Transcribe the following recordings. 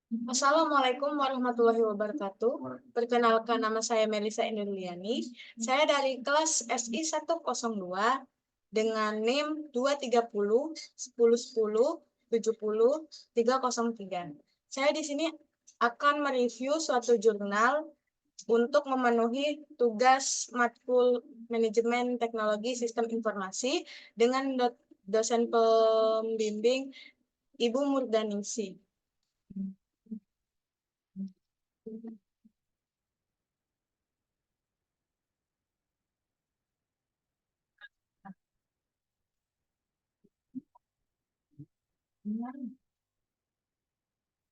Assalamualaikum warahmatullahi wabarakatuh. Perkenalkan, nama saya Melisa Indriani. Saya dari kelas SI 102 dengan NIM 230 10 10 70 303. Saya di sini akan mereview suatu jurnal untuk memenuhi tugas matkul manajemen teknologi sistem informasi dengan dosen pembimbing Ibu Murdaningsi.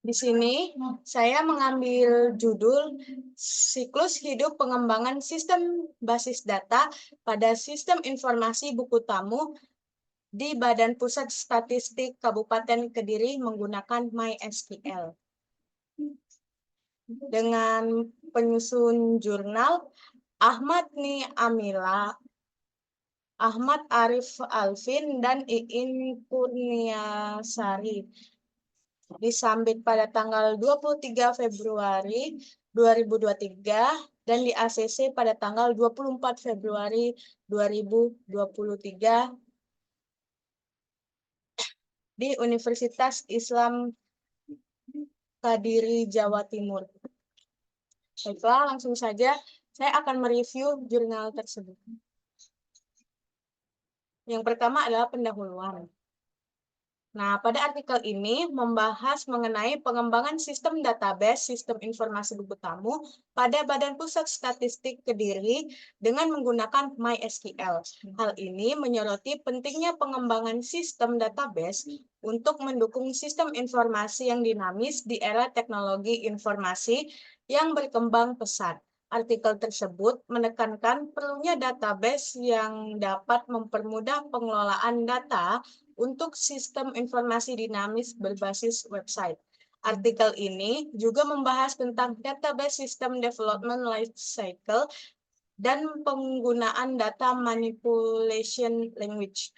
Di sini saya mengambil judul Siklus Hidup Pengembangan Sistem Basis Data pada Sistem Informasi Buku Tamu di Badan Pusat Statistik Kabupaten Kediri menggunakan MySQL. Dengan penyusun jurnal Ahmad Ni Amila, Ahmad Arif Alvin, dan Iin Kurniasari. Disambit pada tanggal 23 Februari 2023 dan di ACC pada tanggal 24 Februari 2023 di Universitas Islam Kadiri, Jawa Timur. Baiklah, langsung saja saya akan mereview jurnal tersebut. Yang pertama adalah pendahuluan. Nah, pada artikel ini membahas mengenai pengembangan sistem database sistem informasi buku tamu pada Badan Pusat Statistik Kediri dengan menggunakan MySQL. Hal ini menyoroti pentingnya pengembangan sistem database untuk mendukung sistem informasi yang dinamis di era teknologi informasi yang berkembang pesat. Artikel tersebut menekankan perlunya database yang dapat mempermudah pengelolaan data untuk sistem informasi dinamis berbasis website. Artikel ini juga membahas tentang database system development life cycle dan penggunaan data manipulation language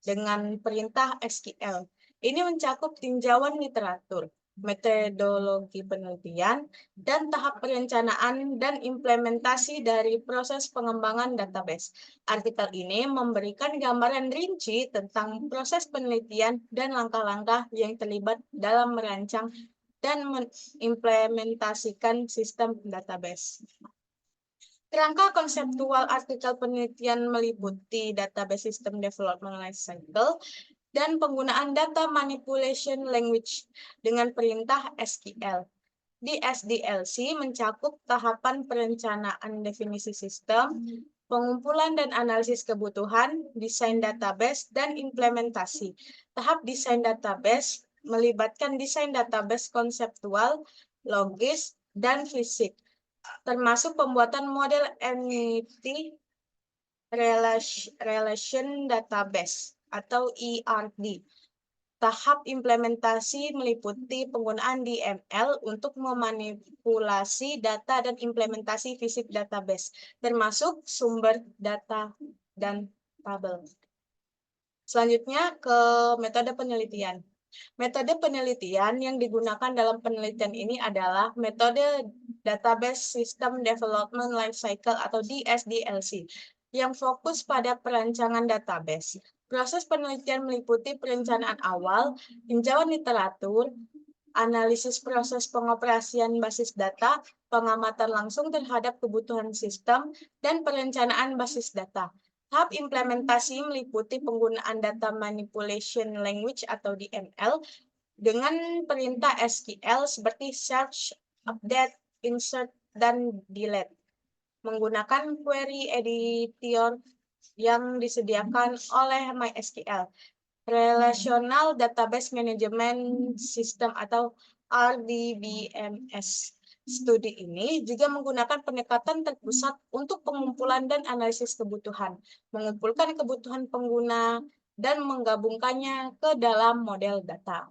dengan perintah SQL. Ini mencakup tinjauan literatur, metodologi penelitian, dan tahap perencanaan dan implementasi dari proses pengembangan database. Artikel ini memberikan gambaran rinci tentang proses penelitian dan langkah-langkah yang terlibat dalam merancang dan mengimplementasikan sistem database. Kerangka konseptual artikel penelitian meliputi database system development life cycle dan penggunaan data manipulation language dengan perintah SQL. Di SDLC mencakup tahapan perencanaan definisi sistem, pengumpulan dan analisis kebutuhan, desain database, dan implementasi. Tahap desain database melibatkan desain database konseptual, logis, dan fisik, termasuk pembuatan model Entity Relation Database atau ERD. Tahap implementasi meliputi penggunaan DML untuk memanipulasi data dan implementasi fisik database, termasuk sumber data dan tabel. Selanjutnya ke metode penelitian. Metode penelitian yang digunakan dalam penelitian ini adalah metode Database System Development Lifecycle atau DSDLC, yang fokus pada perancangan database. Proses penelitian meliputi perencanaan awal, tinjauan literatur, analisis proses pengoperasian basis data, pengamatan langsung terhadap kebutuhan sistem, dan perencanaan basis data. Tahap implementasi meliputi penggunaan data manipulation language atau DML dengan perintah SQL seperti search, update, insert, dan delete menggunakan query editor yang disediakan oleh MySQL. Relational Database Management System atau RDBMS. Studi ini juga menggunakan pendekatan terpusat untuk pengumpulan dan analisis kebutuhan, mengumpulkan kebutuhan pengguna, dan menggabungkannya ke dalam model data.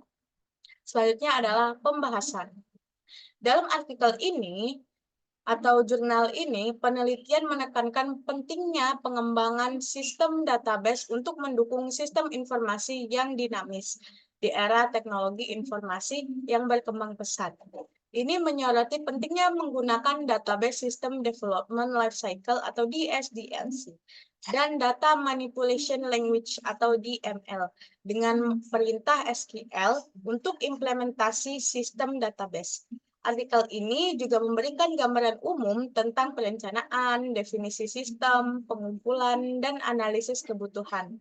Selanjutnya adalah pembahasan. Dalam artikel ini atau jurnal ini, penelitian menekankan pentingnya pengembangan sistem database untuk mendukung sistem informasi yang dinamis. di era teknologi informasi yang berkembang pesat. Ini menyoroti pentingnya menggunakan Database System Development Lifecycle atau DSDLC dan Data Manipulation Language atau DML dengan perintah SQL untuk implementasi sistem database. Artikel ini juga memberikan gambaran umum tentang perencanaan, definisi sistem, pengumpulan, dan analisis kebutuhan,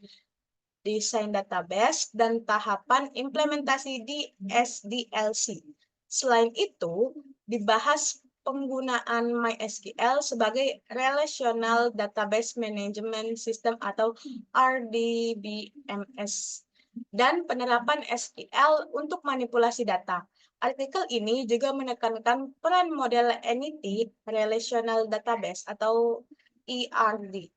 desain database, dan tahapan implementasi di SDLC. Selain itu, dibahas penggunaan MySQL sebagai Relational Database Management System atau RDBMS dan penerapan SQL untuk manipulasi data. Artikel ini juga menekankan peran model Entity Relational Database atau ERD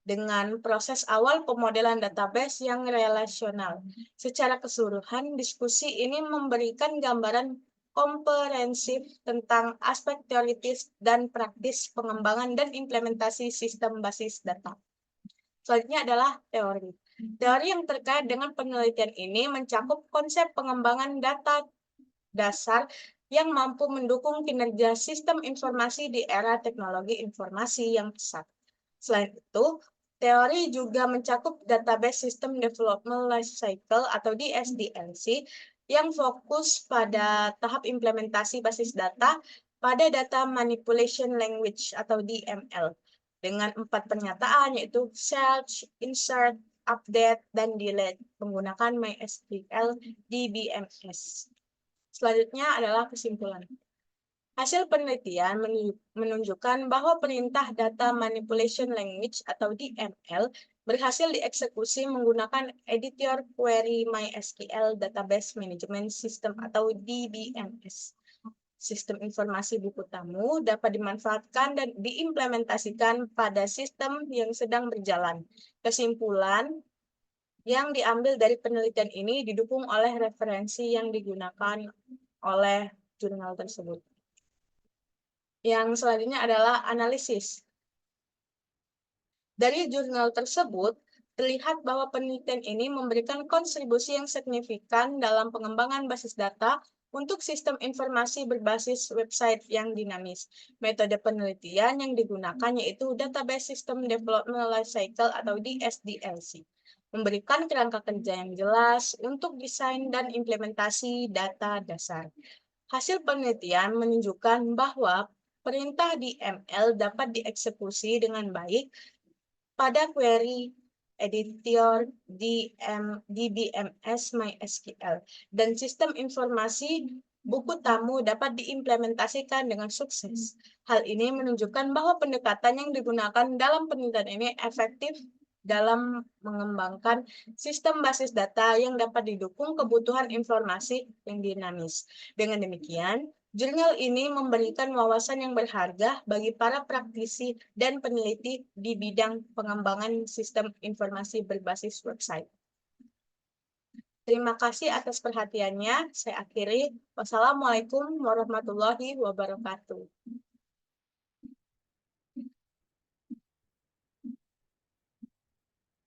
dengan proses awal pemodelan database yang relasional. Secara keseluruhan, diskusi ini memberikan gambaran komprehensif tentang aspek teoritis dan praktis pengembangan dan implementasi sistem basis data. Selanjutnya adalah teori. Teori yang terkait dengan penelitian ini mencakup konsep pengembangan data dasar yang mampu mendukung kinerja sistem informasi di era teknologi informasi yang pesat. Selain itu, teori juga mencakup Database System Development Lifecycle atau DSDLC yang fokus pada tahap implementasi basis data pada Data Manipulation Language atau DML dengan 4 pernyataan yaitu search, insert, update, dan delete menggunakan MySQL DBMS. Selanjutnya adalah kesimpulan. Hasil penelitian menunjukkan bahwa perintah Data Manipulation Language atau DML berhasil dieksekusi menggunakan Editor Query MySQL Database Management System atau DBMS. Sistem informasi buku tamu dapat dimanfaatkan dan diimplementasikan pada sistem yang sedang berjalan. Kesimpulan yang diambil dari penelitian ini didukung oleh referensi yang digunakan oleh jurnal tersebut. Yang selanjutnya adalah analisis. Dari jurnal tersebut, terlihat bahwa penelitian ini memberikan kontribusi yang signifikan dalam pengembangan basis data untuk sistem informasi berbasis website yang dinamis. Metode penelitian yang digunakan yaitu Database System Development Lifecycle atau DSDLC. Memberikan kerangka kerja yang jelas untuk desain dan implementasi data dasar. Hasil penelitian menunjukkan bahwa perintah DML dapat dieksekusi dengan baik pada query editor DBMS MySQL dan sistem informasi buku tamu dapat diimplementasikan dengan sukses. Hal ini menunjukkan bahwa pendekatan yang digunakan dalam penelitian ini efektif dalam mengembangkan sistem basis data yang dapat didukung kebutuhan informasi yang dinamis. Dengan demikian, jurnal ini memberikan wawasan yang berharga bagi para praktisi dan peneliti di bidang pengembangan sistem informasi berbasis website. Terima kasih atas perhatiannya. Saya akhiri. Wassalamualaikum warahmatullahi wabarakatuh.